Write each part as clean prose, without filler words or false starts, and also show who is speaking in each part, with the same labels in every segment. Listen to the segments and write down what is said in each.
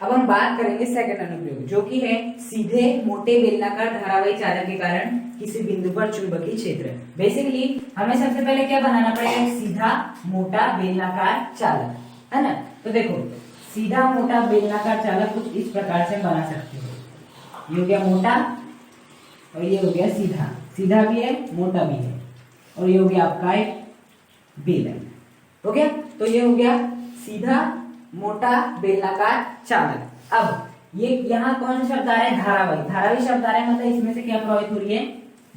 Speaker 1: अब हम बात करेंगे सेकंड अनुप्रयोग, जो कि है सीधे मोटे बेलनाकार धारावाही चालक के कारण किसी बिंदु पर चुंबकीय क्षेत्र। बेसिकली हमें सबसे पहले क्या बनाना पड़ेगा, सीधा मोटा बेलनाकार चालक, है ना। तो देखो सीधा मोटा बेलनाकार चालक कुछ इस प्रकार से बना सकते हो। ये हो गया मोटा और ये हो गया सीधा, सीधा भी है मोटा भी है, और ये हो गया आपका एक बेलन। हो गया, तो ये हो गया सीधा मोटा बेलनाकार चालक। अब ये यहाँ कौन सा शब्द आ रहा है, धारावाही। धारावाही शब्द आ रहा है मतलब इसमें से क्या प्रवाहित हो रही है,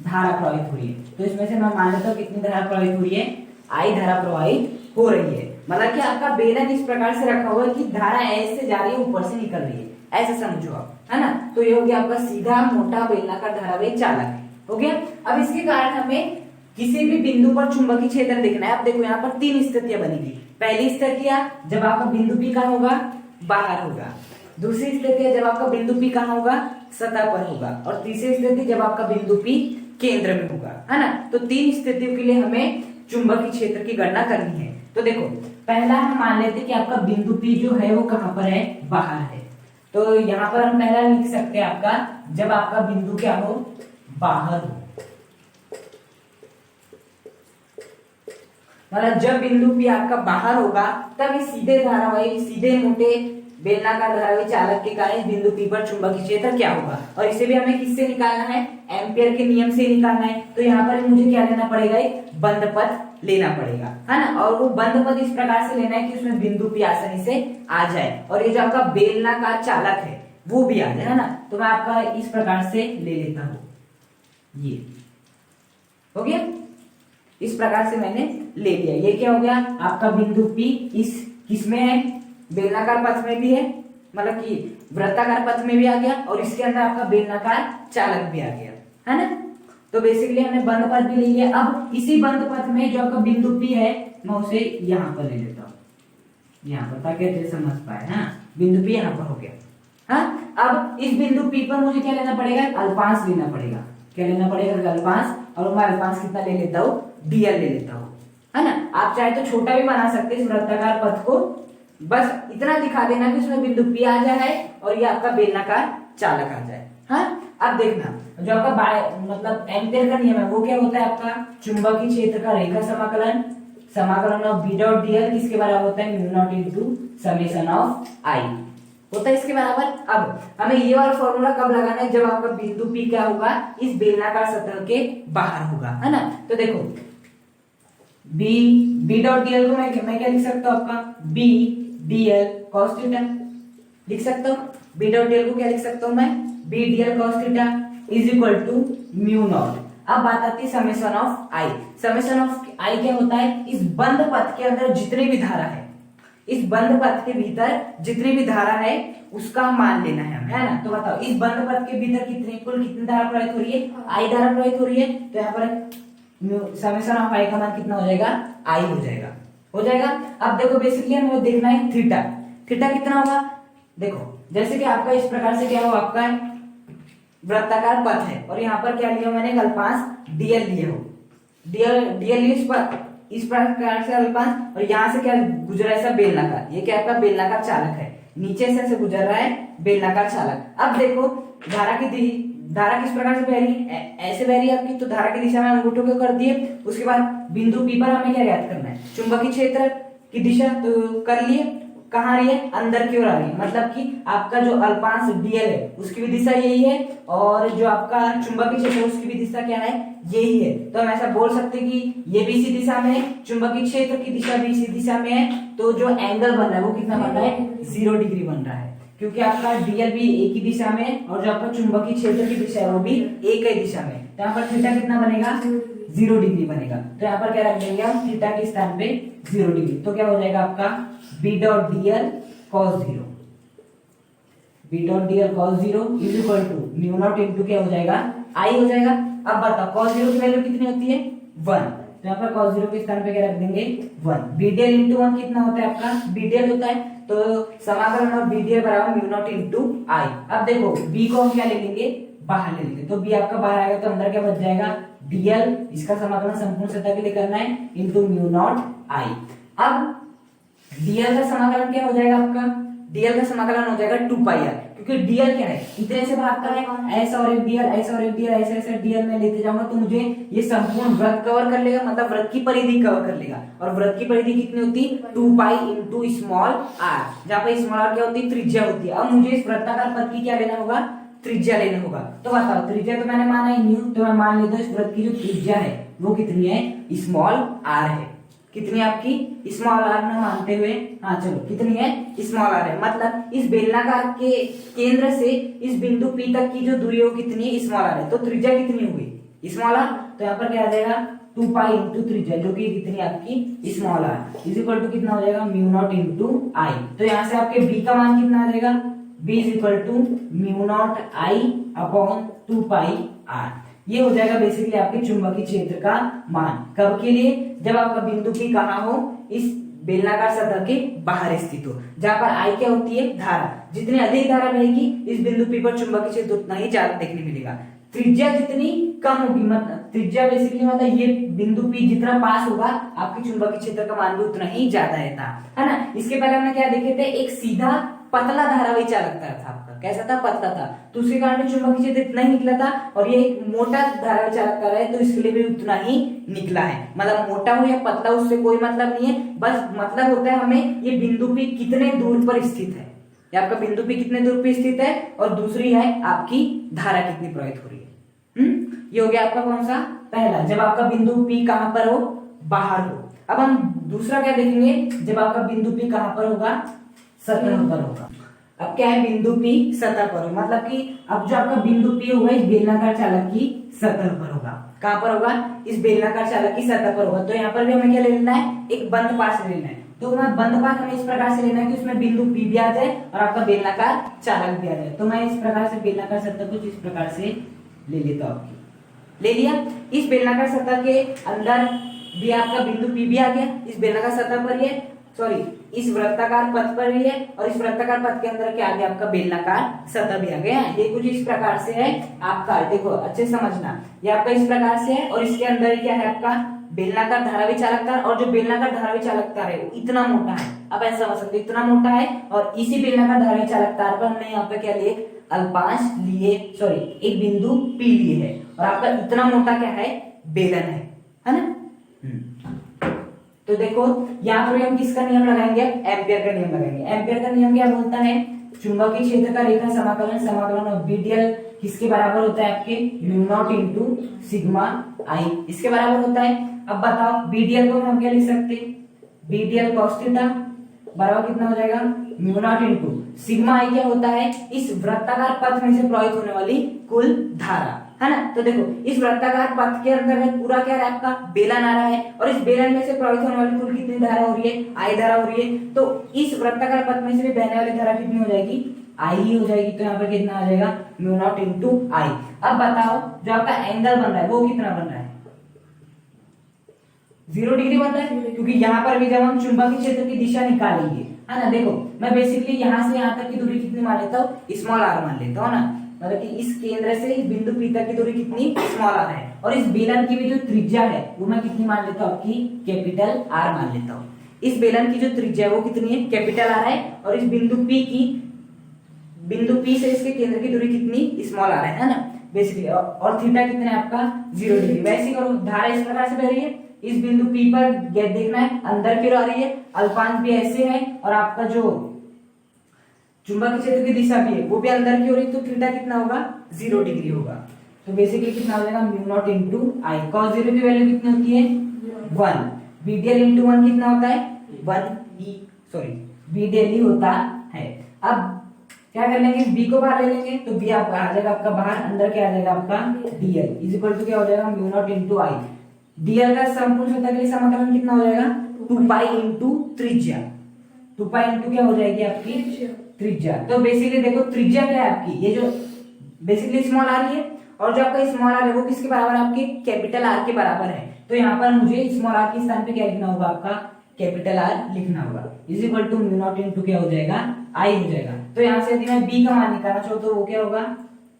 Speaker 1: धारा प्रवाहित हो रही है। तो इसमें से मैं मान लेता हूँ कितनी धारा प्रवाहित हो रही है, आई धारा प्रवाहित हो रही है। मतलब कि आपका बेलन इस प्रकार से रखा हुआ है कि धारा ऐसे जा रही है, ऊपर से निकल रही है, ऐसा समझो आप, है ना। तो ये हो गया आपका सीधा मोटा बेलनाकार धारावाही चालक। हो गया। अब इसके कारण हमें किसी भी बिंदु पर चुंबकीय क्षेत्र देखना है। अब देखो यहाँ पर तीन स्थितियां बनेगी। पहली स्थितियां जब आपका बिंदु P कहाँ होगा, बाहर होगा। दूसरी स्थिति है जब आपका बिंदु P कहाँ होगा, सतह पर होगा। और तीसरी स्थिति जब आपका बिंदु P केंद्र में होगा, है ना। तो तीन स्थितियों के लिए हमें चुंबकीय क्षेत्र की गणना करनी है। तो देखो पहला हम मान लेते हैं कि आपका बिंदु P जो है वो कहाँ पर है, बाहर है। तो यहाँ पर हम पहला लिख सकते हैं आपका, जब आपका बिंदु क्या हो, बाहर हो। मतलब जब बिंदु P आपका बाहर होगा तब इस सीधे धारावाही, सीधे मोटे बेलनाकार धारावाही चालक के कारण बिंदु P पर चुंबकीय क्षेत्र क्या होगा। और इसे भी हमें किससे निकालना है, एम्पियर के नियम से निकालना है। तो यहाँ पर मुझे क्या लेना पड़ेगा, एक बंद पथ लेना पड़ेगा, है ना। और वो बंद पथ इस प्रकार से लेना है कि उसमें बिंदु P आसानी से आ जाए और ये जो आपका बेलनाकार चालक है वो भी आ जाए, है ना। तो मैं आपका इस प्रकार से ले लेता हूं, ये हो गया। इस प्रकार से मैंने ले लिया। ये क्या हो गया, आपका बिंदु P इस किसमें है, बेलनाकार पथ में भी है, मतलब कि वृत्ताकार पथ में भी आ गया, और इसके अंदर आपका बेलनाकार चालक भी आ गया, है ना। तो बेसिकली हमने बंद पथ भी ले लिया। अब इसी बंद पथ में जो आपका बिंदु P है मैं उसे यहां पर ले लेता हूं, यहां पर, ताकि अच्छे समझ पाए। हाँ, बिंदु P यहां पर हो गया। हाँ, अब इस बिंदु P पर मुझे क्या लेना पड़ेगा, अल्पांश लेना पड़ेगा। क्या लेना पड़ेगा, अल्पांश। और मैं अल्पांश कितना ले लेता हूँ, dl ले लेता हूँ, है ना। आप चाहे तो छोटा भी बना सकते हैं इस वृत्ताकार पथ को, बस इतना दिखा देना कि उसमें बिंदु P आ जाए और ये आपका बेलनाकार चालक आ जाए। हाँ, अब देखना जो आपका मतलब एम्पियर का नियम है वो क्या होता है, आपका चुंबकीय क्षेत्र का रेखा समाकलन, समाकलन ऑफ B डॉट dl किसके बराबर होता है, mu naught into summation of I होता है इसके बराबर। अब हमें ये वाला फॉर्मूला कब लगाना है, जब आपका बिंदु P क्या होगा, इस बेलनाकार सतह के बाहर होगा, है ना। तो देखो B डॉट dl को मैं क्या लिख सकता हूँ, आपका B dl cos थीटा लिख सकता हूँ। B डॉट dl को क्या लिख सकता हूँ मैं, B dl cos theta is equal to mu naught. अब बात आती है summation of I। Summation of I क्या होता है, इस बंद पथ के अंदर जितनी भी धारा है, इस बंद पथ के भीतर जितनी भी धारा है उसका मान लेना है, है ना। तो बताओ इस बंद पथ के भीतर कुल कितनी धारा प्रवाहित हो रही है, I धारा प्रवाहित हो रही है। तो यहाँ पर समेशन ऑफ I का मान कितना हो जाएगा, I हो जाएगा, हो जाएगा। अब देखो बेसिकली हमें देखना है थीटा, थीटा कितना होगा। देखो जैसे कि आपका इस प्रकार से क्या हो, आपका वृत्ताकार पथ है और यहाँ पर क्या लिया मैंने, अल्पांश dl लिया हो, dl इस प्रकार से अल्पांश, और यहाँ से क्या गुजरा ऐसा बेलनाकार, ये क्या आपका बेलनाकार चालक है, नीचे से गुजर रहा है बेलनाकार चालक। अब देखो धारा किस प्रकार से बह रही है, ऐसे बह रही है आपकी। तो धारा की दिशा में अंगूठों को कर दिए। उसके बाद बिंदु P पर हमें क्या ज्ञात करना है, चुंबकीय क्षेत्र की दिशा तो कर लिए, कहाँ आ रही है, अंदर की ओर आ रही है। मतलब कि आपका जो अल्पांश dl है उसकी भी दिशा यही है, और जो आपका चुंबकीय क्षेत्र है उसकी भी दिशा क्या है, यही है। तो हम ऐसा बोल सकते हैं कि ये भी इसी दिशा में है, चुंबकीय क्षेत्र की दिशा भी इसी दिशा में है। तो जो एंगल बन रहा है वो कितना बन रहा है, 0 डिग्री बन रहा है, क्योंकि आपका dl भी एक ही दिशा में है और जो आपका चुंबकीय क्षेत्र की दिशा है वो भी एक ही दिशा में। तो यहाँ पर थीटा कितना बनेगा, 0 डिग्री बनेगा। तो यहाँ पर क्या रख देंगे हम, थीटा के स्थान पे 0 डिग्री। तो क्या हो जाएगा आपका B dot dl cos 0, B dot dl cos 0 is equal to mu naught into क्या हो जाएगा, I हो जाएगा। अब बताओ cos 0 की वैल्यू कितनी होती है, 1। तो यहाँ पर cos 0 के स्थान पे क्या रख देंगे, 1। B dl इंटू 1 कितना होता है आपका, B dl होता है। तो समाकलन और B dl बराबर म्यू नॉट इनटू I। अब देखो B को हम क्या ले लेंगे, बाहर ले लेंगे। तो B आपका बाहर आएगा तो अंदर क्या बच जाएगा, dl, इसका समाकलन संपूर्ण सतह के लिए करना है, इंटू म्यू नॉट I। अब dl का समाकलन क्या हो जाएगा आपका, डीएल का समाकलन हो जाएगा 2 पाई आर, क्योंकि डीएल क्या है, इतने से भागता है, ऐसा और एक डीएल, ऐसा और एक डीएल, ऐसा ऐसा डीएल में लेते जाऊंगा तो मुझे ये संपूर्ण वृत्त कवर कर लेगा, मतलब वृत्त की परिधि कवर कर लेगा। और वृत्त की परिधि कितनी होती है, 2 पाई इंटू स्मॉल आर, जहां पर स्मॉल आर क्या होती है, त्रिज्या होती है। अब मुझे इस वृत्ताकार पथ की क्या लेना होगा, त्रिज्या लेना होगा। तो बताओ, त्रिज्या तो मैंने माना ही नहीं, तो मैं मान लेता हूं इस वृत्त की जो त्रिज्या है वो कितनी है, स्मॉल आर है। कितनी आपकी, स्मॉल आर ना मानते हुए, हाँ चलो कितनी है, स्मॉल आर है। मतलब इस बेलनाकार के केंद्र से इस बिंदु P तक की जो दूरी है वो कितनी है, स्मॉल आर है। तो त्रिज्या कितनी होगी, स्मॉल आर। तो यहाँ पर क्या आ जाएगा, 2 पाई इंटू त्रिज्या, जो कि कितनी आपकी small R, is equal to कितना हो जाएगा, म्यू नॉट इंटू आई। तो यहाँ से आपके B का मान कितना आ जाएगा, B is equal to mu not I upon 2 pi R. ये हो जाएगा बेसिकली आपके चुंबकीय क्षेत्र का मान। कब के लिए, जब आपका बिंदु P कहाँ हो, इस बेलनाकार सतह के बाहर स्थित हो, जहां पर आई क्या होती है, धारा। जितनी अधिक धारा रहेगी इस बिंदु P पर चुंबकीय क्षेत्र उतना ही ज्यादा देखने मिलेगा। त्रिज्या जितनी कम होगी, मतलब त्रिज्या बेसिकली मतलब ये बिंदु P जितना पास होगा आपके चुंबकीय क्षेत्र का मान भी उतना ही ज्यादा रहता है ना। इसके पहले हमने क्या देखे थे, एक सीधा पतला धारावाही चालक था आपका, कैसा था, पतला था, तो उसके कारण चुंबकीय क्षेत्र इतना ही निकला था। और ये एक मोटा धारावाही चालक कर रहा है तो इसके लिए भी उतना ही निकला है। मतलब मोटा हो या पतला उससे कोई मतलब नहीं है, बस मतलब होता है हमें ये बिंदु P कितने दूर पर स्थित है, ये आपका बिंदु P कितने दूर पर स्थित है, और दूसरी है आपकी धारा कितनी प्रवाहित हो रही है। ये हो गया आपका कौन सा, पहला, जब आपका बिंदु P कहां पर हो, बाहर हो। अब हम दूसरा क्या देखेंगे, जब आपका बिंदु P कहां पर होगा, सतह पर होगा। अब क्या है, बिंदु P सतह पर हो, मतलब कि अब जो आपका बिंदु P होगा इस बेलनाकार चालक की सतह पर होगा। कहां पर होगा, इस बेलनाकार चालक की सतह पर होगा। तो यहाँ पर भी हमें क्या ले लेना है, एक बंद पास लेना है। तो मैं बंद पास हमें इस प्रकार से लेना है कि उसमें बिंदु P भी आ जाए और आपका बेलनाकार चालक भी आ जाए। तो मैं इस प्रकार से बेलनाकार सतह को इस प्रकार से ले लेता हूं, ले लिया। इस बेलनाकार सतह के अंदर भी आपका बिंदु P भी आ गया, इस बेलनाकार सतह पर ये सॉरी इस वृत्ताकार पथ पर भी है, और इस वृत्ताकार पथ के अंदर क्या आ गया, आपका बेलनाकार सतह भी आ गया। ये कुछ इस प्रकार से है आपका, देखो अच्छे समझना, ये आपका इस प्रकार से है, और इसके अंदर क्या है आपका बेलनाकार धारावी चालक तार। और जो बेलनाकार धारावी चालक तार है वो इतना मोटा है, अब ऐसा समझ सकते इतना मोटा है, और इसी बेलनाकार धारावी चालक तार पर हमने यहाँ पे क्या लिए, अल्पांश लिए, सॉरी एक बिंदु P लिए है, और आपका इतना मोटा क्या है, बेलन है ना। तो देखो यहाँ पर हम किसका नियम लगाएंगे, एम्पियर का नियम लगाएंगे। एम्पियर का नियम क्या बोलता है, चुंबकीय क्षेत्र का रेखा समाकलन, समाकलन ऑफ BDL किसके बराबर होता है, आपके म्यू नॉट इंटू सिग्मा आई, इसके बराबर होता है। अब बताओ BDL को हम क्या लिख सकते हैं, BDL cos थीटा बराबर कितना हो जाएगा, म्यू नॉट इंटू सिग्मा आई क्या होता है, इस वृत्ताकार पथ में से प्रवाहित होने वाली कुल धारा, है ना। तो देखो इस वृत्ताकार पथ के अंतर्गत पूरा क्या है आपका बेलन आ रहा है, और इस बेलन में से प्रवाहित होने वाली कुल कितनी धारा हो रही है, आई धारा हो रही है। तो इस वृत्ताकार पथ में से भी बहने वाली धारा कितनी हो जाएगी, आई ही हो जाएगी। तो यहाँ पर कितना आ जाएगा, म्यू नॉट इंटू आई। अब बताओ जो आपका एंगल बन रहा है वो कितना बन रहा है, 0 डिग्री बन रहा है, क्योंकि यहाँ पर भी जब हम चुंबकीय क्षेत्र की दिशा निकालेंगे, है ना। देखो मैं बेसिकली यहाँ से यहाँ तक की दूरी कितनी मान लेता हूँ, स्मॉल आर मान लेता हूँ ना, मतलब कि इस केंद्र से इस बिंदु P तक की दूरी कितनी, स्मॉल आर है। और इस बेलन की भी जो त्रिज्या है वो मैं कितनी मान लेता हूँ, आपकी कैपिटल आर मान लेता हूँ। इस बेलन की जो त्रिज्या है वो कितनी है, कैपिटल आर है, और इस बिंदु P से इसके केंद्र की दूरी कितनी, स्मॉल आर है ना बेसिकली। और थीटा कितना है आपका, 0 डिग्री। वैसे करो, धारा इस प्रकार से बह रही है, इस बिंदु P पर देखना है अंदर की ओर आ रही है, अल्पांश भी ऐसे है, और आपका जो चुंबकीय क्षेत्र की दिशा भी है वो भी अंदर की ओर है, तो थीटा कितना होगा, 0 डिग्री होगा। तो बेसिकली कितना हो जाएगा, म्यू नॉट इंटू आई। cos 0 की वैल्यू कितनी होती है, 1। BDL इंटू 1 कितना होता है, 1 BDL ही होता है। अब क्या कर लेंगे, B को बाहर ले लेंगे, तो B आप आ जाएगा आपका बाहर, अंदर क्या आ जाएगा आपका DL इज इक्वल टू क्या हो जाएगा, म्यू नॉट इंटू आई। DL का संपूर्ण सतह के लिए समाकलन कितना हो जाएगा, 2 पाई इंटू त्रिज्या, 2 पाई इंटू क्या हो जाएगी आपकी त्रिज्या। तो बेसिकली देखो त्रिज्या क्या है आपकी, ये जो बेसिकली स्मॉल आर है, और जो आपका स्मॉल आर है वो किसके बराबर है, आपके कैपिटल आर के बराबर है। तो यहाँ पर मुझे स्मॉल आर के स्थान पे क्या लिखना होगा, आपका कैपिटल आर लिखना होगा, is equal to mu naught into क्या हो जाएगा, आई हो जाएगा। तो यहाँ से यदि मैं B का मान निकालना चाहूँ तो वो क्या होगा,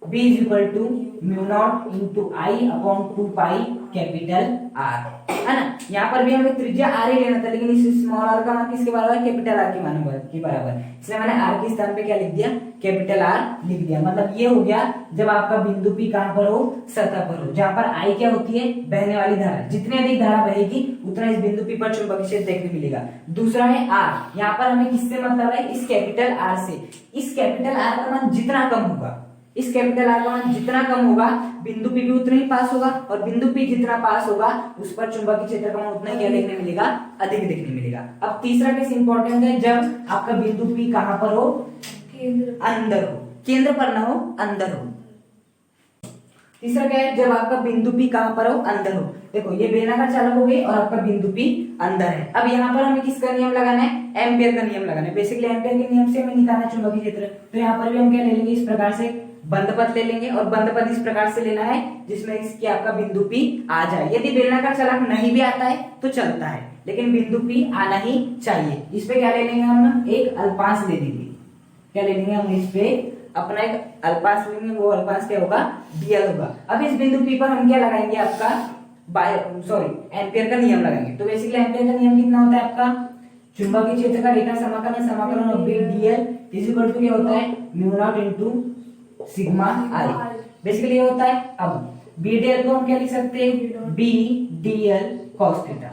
Speaker 1: B is equal to mu naught into I upon 2 pi capital R, है ना। यहाँ पर भी हमें त्रिज्या आर ही लेना था, लेकिन इस स्मॉल आर का मान किसके बराबर है, कैपिटल आर के मान के बराबर, इसलिए मैंने आर के स्थान पे क्या लिख दिया, कैपिटल आर लिख दिया। मतलब ये हो गया जब आपका बिंदु पी कहां पर हो, सतह पर हो, जहां पर आई क्या होती है, बहने वाली धारा, जितनी अधिक धारा बहेगी उतना इस बिंदु पी पर चुंबकीय क्षेत्र देखने मिलेगा। दूसरा है आर, यहाँ पर हमें किससे मतलब है, इस कैपिटल आर से। इस कैपिटल आर का मान जितना कम होगा, इस कैपिटल आर का मान जितना कम होगा, बिंदु पी भी उतना ही पास होगा, और बिंदु पी जितना पास होगा उस पर चुंबकीय क्षेत्र का मान उतना ही क्या देखने मिलेगा, अधिक देखने मिलेगा। अब तीसरा केस इंपॉर्टेंट है, जब आपका बिंदु पी कहां पर हो, अंदर हो, केंद्र पर ना हो, अंदर हो। तीसरा क्या है, जब आपका बिंदु पी कहां पर हो, अंदर हो। देखो ये बेलनाकार चालक हो गई और आपका बिंदु पी अंदर है। अब यहाँ पर हमें किसका नियम लगाना है, एम्पियर का नियम लगाना है। बेसिकली एम्पियर के नियम से हमें निकालना है चुंबकीय क्षेत्र। तो यहाँ पर भी हम क्या ले लेंगे, इस प्रकार से बंद पथ ले लेंगे, और बंद पथ इस प्रकार से लेना है जिसमें इसकी आपका बिंदु पी आ जाए। यदि बेलनाकार चालक नहीं भी आता है तो चलता है, लेकिन बिंदु पी आना ही चाहिए। इस पे क्या ले लेंगे हम, एक अल्पांश ले लेंगे। क्या ले लेंगे हम, इस पे अपना एक अल्पांश लेंगे, वो अल्पांश क्या होगा, dl होगा। अब इस बिंदु पी पर हम क्या लगाएंगे, आपका एम्पियर का नियम लगाएंगे। तो बेसिकली एम्पियर का नियम कितना होता है आपका, चुंबकीय क्षेत्र का रेखा समाकलन of B dl is equal to क्या होता है, mu naught into sigma I. Basically ये होता है। अब बी dl को हम क्या लिख सकते हैं, बी dl cos थीटा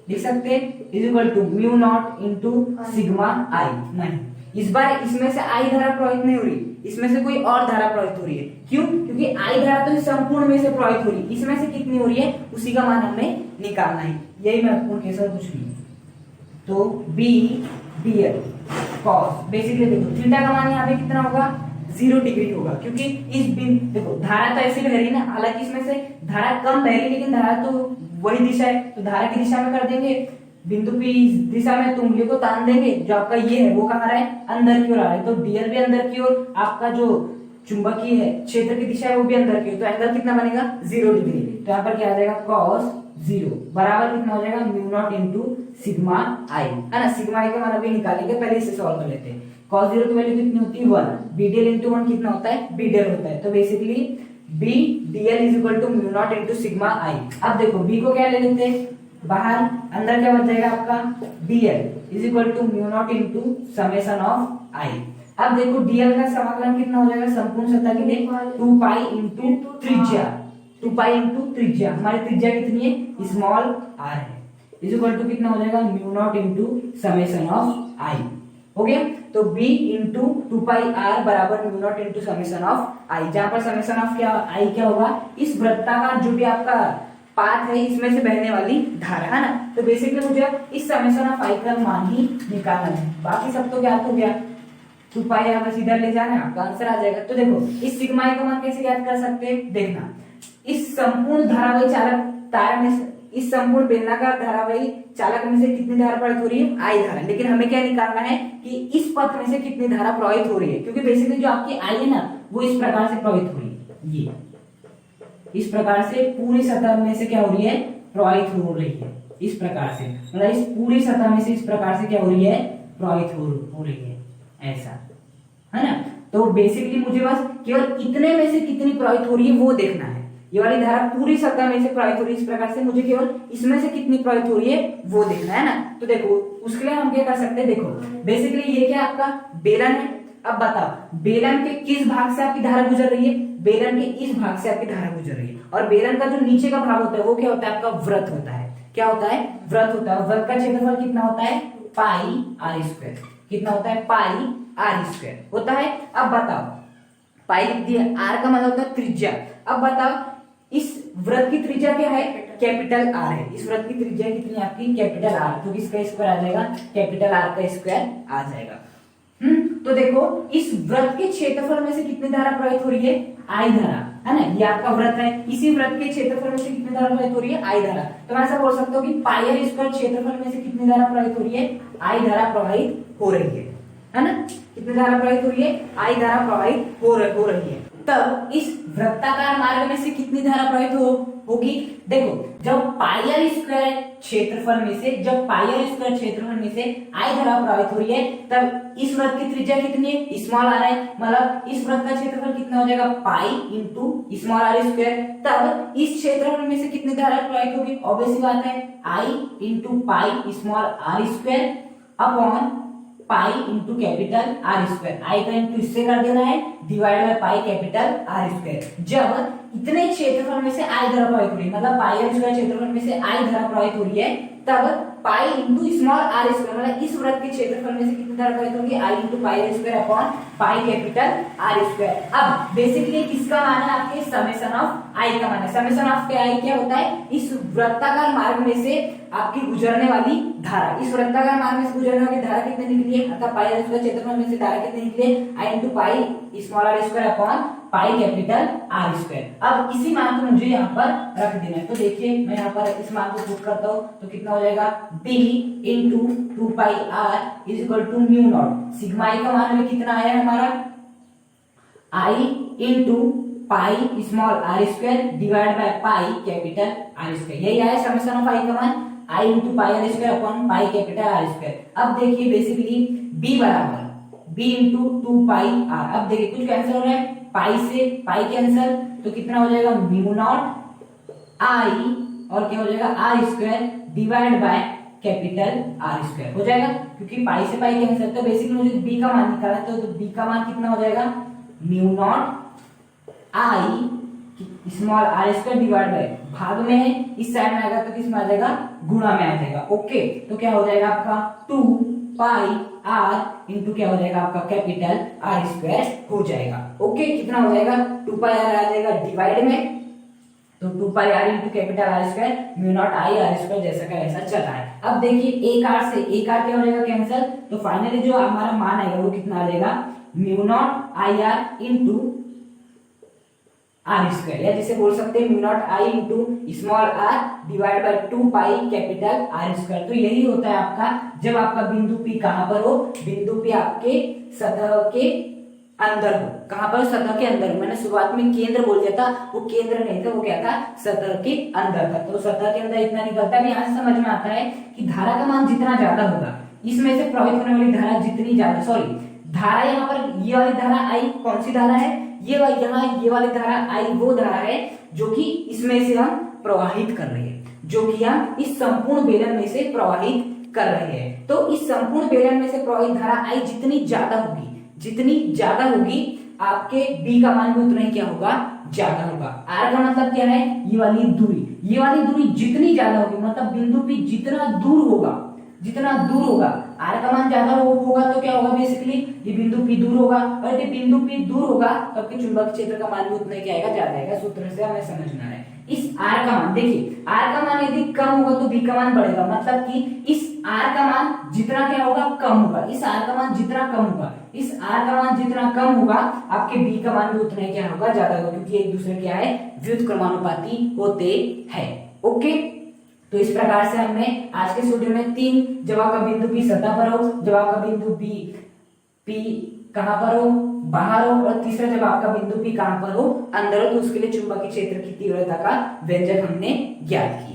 Speaker 1: लिख सकते हैं, is equal to mu naught into sigma i. नहीं, इस बार इसमें से आई धारा प्रवाहित नहीं हो रही, इसमें से कोई और धारा प्रवाहित हो रही है। क्यों, क्योंकि आई धारा तो संपूर्ण में से प्रवाहित हो रही है, इसमें से कितनी हो रही है उसी का मान हमें निकालना है। यही महत्वपूर्ण केस है, कुछ नहीं। तो बी dl cos, बेसिकली देखो थीटा का मान यहाँ पे कितना होगा, 0 डिग्री होगा, क्योंकि इस बिंदु देखो धारा तो ऐसे बह रही ना, हालांकि इसमें से धारा कम बह रही, लेकिन धारा तो वही दिशा है, तो धारा की दिशा में कर देंगे, बिंदु पी इस दिशा में तो उंगली को तान देंगे, जो आपका ये है वो कहाँ आ रहा है, अंदर की ओर आ रहा है। तो डीएल भी अंदर की ओर, आपका जो चुंबकीय है क्षेत्र की दिशा है वो भी अंदर की ओर, तो एंगल कितना बनेगा, 0 डिग्री। तो यहाँ पर क्या आ जाएगा, cos 0 बराबर कितना हो जाएगा, म्यू नॉट इनटू सिग्मा आई, है ना। सिग्मा आई का मान अभी निकालेंगे, पहले इसे सॉल्व कर लेते हैं। cos 0 की वैल्यू कितनी होती है, 1, bdl इनटू 1 कितना होता है, bdl होता है। तो basically b dl is equal to mu naught into sigma i. अब देखो b को क्या ले लेते हैं बाहर, अंदर क्या बच जाएगा आपका, dl is equal to mu naught into summation of i. अब देखो dl का समाकलन कितना हो जाएगा, संपूर्ण सतह के लिए 2 पाई इनटू त्रिज्या, 2 पाई इनटू त्रिज्या, हमारी त्रिज्या कितनी है, स्मॉल r है, इज इक्वल टू कितना हो जाएगा, mu naught into summation of i. हो गया। तो b इंटू 2 पाई r बराबर mu naught into summation of i, जहां पर समेशन ऑफ क्या i क्या होगा, इस वृत्ताकार जो भी आपका पाथ है इसमें से बहने वाली धारा, है ना। तो बेसिकली मुझे इस समेशन ऑफ i का मान ही निकालना है, बाकी सब तो ज्ञात हो गया। 2 पाई r बस इधर ले जाना है, आपका आंसर आ जाएगा। तो देखो इस सिग्मा i का मान कैसे ज्ञात कर सकते हैं, देखना इस संपूर्ण धारावाही चालक तार में, इस संपूर्ण बेलनाकार धारावाही चालक में से कितनी धारा प्रवाहित हो रही है, आई धारा। लेकिन हमें क्या निकालना है कि इस पथ में से कितनी धारा प्रवाहित हो रही है, क्योंकि बेसिकली जो आपकी आई है ना वो इस प्रकार से प्रवाहित हो रही है, ये इस प्रकार से पूरी सतह में से क्या हो रही है, प्रवाहित हो रही है, इस प्रकार से, मतलब इस पूरी सतह में से इस प्रकार से क्या हो रही है, प्रवाहित हो रही है, ऐसा, है ना। तो बेसिकली मुझे बस केवल इतने में से कितनी प्रवाहित हो रही है वो देखना है। ये वाली धारा पूरी सतह में से प्रवाहित हो रही है इस प्रकार से, मुझे केवल इसमें से कितनी प्रवाहित हो रही है वो देखना है ना। तो देखो उसके लिए हम क्या कर सकते हैं, देखो बेसिकली ये क्या आपका बेलन है। अब बताओ बेलन के किस भाग से आपकी धारा गुजर रही है, बेलन के इस भाग से आपकी धारा गुजर रही है। और बेलन का जो नीचे का भाग होता है वो क्या होता है, आपका वृत्त होता है। क्या होता है, वृत्त होता है। वृत्त का क्षेत्रफल कितना होता है, पाई आर स्क्वायर। कितना होता है, पाई आर स्क्वायर होता है। अब बताओ पाई लिख दिया, आर का मतलब होता है त्रिज्या। अब बताओ इस वृत्त की त्रिज्या क्या है, कैपिटल आर है। इस वृत्त की त्रिज्या कितनी आपकी, कैपिटल आर, तो किसका स्क्वायर आ जाएगा, कैपिटल आर का स्क्वायर आ जाएगा। तो देखो इस वृत्त के क्षेत्रफल में से कितनी धारा प्रवाहित हो रही है, आई धारा, है ना। ये आपका वृत्त है, इसी वृत्त के क्षेत्रफल में से कितनी धारा प्रवाहित हो रही है, आई धारा। तो मैं ऐसा बोल सकता हूँ कि पाई आर स्क्वायर क्षेत्रफल में से कितनी धारा प्रवाहित हो रही है, आई धारा प्रवाहित हो रही है ना। कितनी धारा प्रवाहित हो रही है, आई धारा प्रवाहित हो रही है। तब इस वृत्ताकार मार्ग में से कितनी धारा प्रवाहित होगी। देखो जब पाई स्क्वायर क्षेत्रफल में से आई धारा प्रवाहित हो रही है, तब इस वृत्त की त्रिज्या कितनी है, स्मॉल आर है, मतलब इस वृत्त का क्षेत्रफल कितना हो जाएगा, pi into small are square. तब इस क्षेत्रफल में से कितनी धारा प्रवाहित होगी, ऑब्वियस बात है i into pi small are square upon pi into capital are square. I का इंटू इससे कर देना है, divide by pi capital are square. जब इतने क्षेत्रफल में से आई धारा प्रवाहित हो रही है, मतलब पाई आर स्क्वायर क्षेत्रफल में से आई धारा प्रवाहित हो रही है, तब pi into small are square, मतलब इस वृत्त के क्षेत्रफल में से कितनी धारा प्रवाहित होगी, i into pi are square upon pi capital are square. अब बेसिकली किसका मान है, आपके समेशन ऑफ आई का मान है। समेशन ऑफ आई क्या होता है, इस वृत्ताकार मार्ग में से आपकी गुजरने वाली धारा, इस वृत्ताकार मार्ग में से गुजरने वाली धारा कितनी निकली है, अर्थात पाई आर स्क्वायर क्षेत्रफल में से धारा कितनी निकली है, i into pi small are square upon pi capital are square. अब इसी मान को मुझे यहाँ पर रख देना है, तो देखिए मैं यहाँ पर इस मान को पुट करता हूँ, तो कितना हो जाएगा, b into 2 pi r is equal to mu nought. Sigma i का मान में कितना आया हमारा, i into pi small are square divide by pi capital are square. यही आया समेशन ऑफ i का मान, i into pi are square upon pi capital are square. अब देखिए बेसिकली b बराबर b इंटू 2 पाई r। अब देखिए कुछ कैंसिल हो रहा है, पाई से पाई कैंसिल, तो कितना हो जाएगा, म्यू नॉट आई और क्या हो जाएगा, R square divide by capital are square हो जाएगा, क्योंकि पाई से पाई कैंसिल। तो बेसिकली मुझे b का मान निकालना है, तो b का मान कितना हो जाएगा, mu not I small are square divide by, भाग में है इस साइड में आएगा तो किस में आ जाएगा, गुणा में आ जाएगा। ओके, तो क्या हो जाएगा आपका 2 पाई आर इंटू क्या हो जाएगा आपका कैपिटल आर स्क्वायर हो जाएगा। ओके, कितना हो जाएगा, 2 पाई आर आ जाएगा डिवाइड में, तो 2 pi r into capital are square mu not I r square जैसा का ऐसा चल रहा है। अब देखिए एक आर से एक आर क्या हो जाएगा कैंसिल, तो फाइनली जो हमारा मान आएगा वो कितना आ जाएगा, mu not I R into R square, या जिसे बोल सकते हैं mu not I into small R divide by 2 pi capital are square. तो यही होता है आपका, जब आपका बिंदु P कहां पर हो, बिंदु P आपके सतह के अंदर हो। कहां पर, सतह के अंदर। मैंने शुरुआत में केंद्र बोल दिया था, वो केंद्र नहीं था, वो क्या था, सतह के अंदर था। तो सतह के अंदर इतना निकलता है। यहाँ से समझ में आता है कि धारा का मान जितना ज्यादा होगा, इसमें से प्रवाहित होने वाली धारा जितनी ज्यादा, सॉरी धारा यहाँ पर ये वाली धारा आई कौन सी धारा है, ये यहाँ ये वाली धारा आई वो धारा है जो कि इसमें से हम प्रवाहित कर रहे हैं, जो कि हम इस संपूर्ण बेलन में से प्रवाहित कर रहे हैं। तो इस संपूर्ण बेलन में से प्रवाहित धारा आई जितनी ज्यादा होगी, जितनी ज्यादा होगी आपके B का मान भी उतना ही क्या होगा, ज्यादा होगा। R का मतलब क्या है, ये वाली दूरी, ये वाली दूरी जितनी ज्यादा होगी, मतलब बिंदु P जितना दूर होगा, जितना दूर होगा, R का मान ज्यादा होगा तो क्या होगा, बेसिकली ये बिंदु P दूर होगा, और यदि बिंदु P दूर होगा तो आपके चुंबकीय क्षेत्र का मान भी उतना ही क्या आएगा, ज्यादा आएगा। सूत्र से हमें समझना है। इस R का मान, देखिए R का मान यदि कम होगा तो B का मान बढ़ेगा, मतलब कि इस R का मान जितना क्या होगा, कम होगा। इस R का मान जितना कम होगा, इस R का मान जितना कम होगा, आपके B का मान भी उतना ही क्या होगा, ज्यादा होगा, क्योंकि एक दूसरे क्या है, व्युत्क्रमानुपाती होते हैं। ओके, तो इस प्रकार से हमने आज के वीडियो में 3, जब आपका बिंदु P सतह पर हो, जब आपका बिंदु P कहां पर हो, बाहर हो, और तीसरा जब आपका बिंदु P कहां पर हो, अंदर हो, तो उसके लिए चुंबकीय क्षेत्र की तीव्रता का व्यंजक हमने ज्ञात किया।